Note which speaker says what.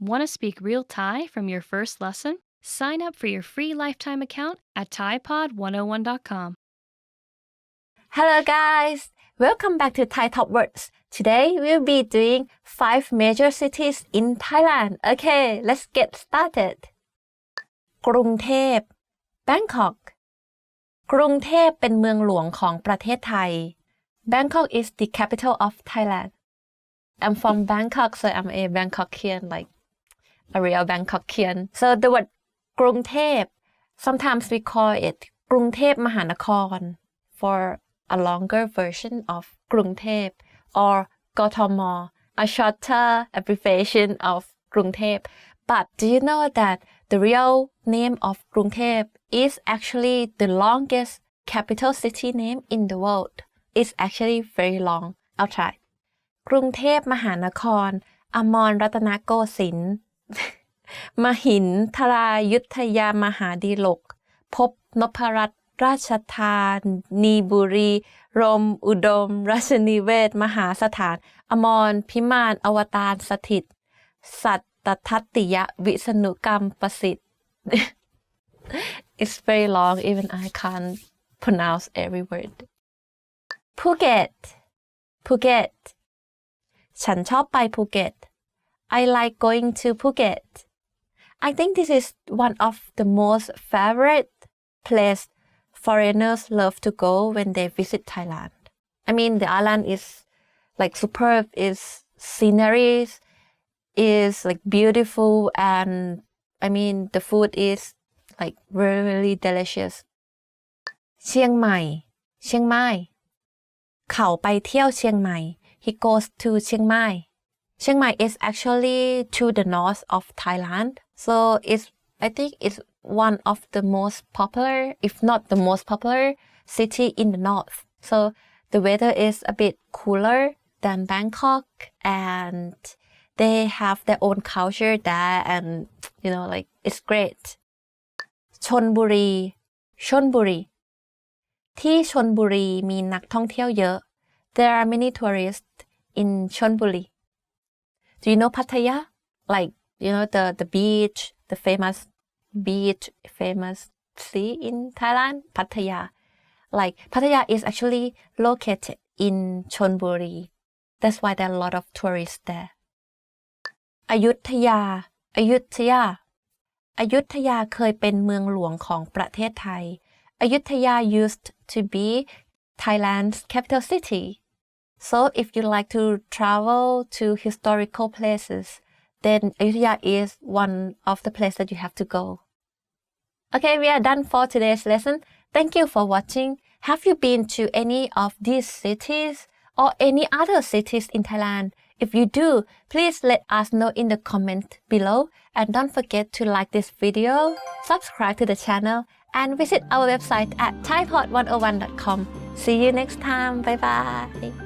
Speaker 1: Want to speak real Thai from your first lesson? Sign up for your free lifetime account at ThaiPod101.com.
Speaker 2: Hello guys! Welcome back to Thai Top Words. Today we'll be doing 5 major cities in Thailand. Okay, let's get started. กรุงเทพ Bangkok กรุงเทพเป็นเมืองหลวงของประเทศไทย Bangkok is the capital of Thailand. I'm from Bangkok, so I'm a Bangkokian, like a real Bangkokian. So the word กรุงเทพ sometimes we call it กรุงเทพมหานคร for a longer version of กรุงเทพ or กทม a shorter abbreviation of กรุงเทพ But do you know that the real name of กรุงเทพ is actually the longest capital city name in the world? It's actually very long. I'll try. กรุงเทพมหานคร อมรรัตนโกสินทร์ มหินทรายุทธยามหาดิลก พบนพรัตน์ราชธานีบุรี รมอุดมราชนิเวศมหาสถาน อมรพิมานอวตารสถิต สัตตทัตติยวิษณุกรรมประสิทธิ์ It's very long, even I can't pronounce every word. Phuket Phuket ฉันชอบไปภูเก็ต I like going to Phuket. I think this is one of the most favorite place foreigners love to go when they visit Thailand. I mean, the island is like superb, its sceneries is like beautiful, and I mean, the food is like really, really delicious. เชียงใหม่เชียงใหม่เขาไปเที่ยวเชียงใหม่ He goes to เชียงใหม่ Chiang Mai is actually to the north of Thailand, so I think it's one of the most popular, if not the most popular city in the north. So the weather is a bit cooler than Bangkok, and they have their own culture there, and like it's great. ชลบุรีชลบุรีที่ชลบุรีมีนักท่องเที่ยวเยอะ There are many tourists in ชลบุรี Do you know Pattaya? Like, the beach, the famous beach, famous sea in Thailand, Pattaya. Like, Pattaya is actually located in Chonburi. That's why there are a lot of tourists there. อยุธยาอยุธยาอยุธยาเคยเป็นเมืองหลวงของประเทศไทย Ayutthaya used to be Thailand's capital city. So if you like to travel to historical places, then Ayutthaya is one of the places that you have to go. Okay, we are done for today's lesson. Thank you for watching. Have you been to any of these cities or any other cities in Thailand? If you do, please let us know in the comment below. And don't forget to like this video, subscribe to the channel, and visit our website at thaipod101.com. See you next time. Bye bye.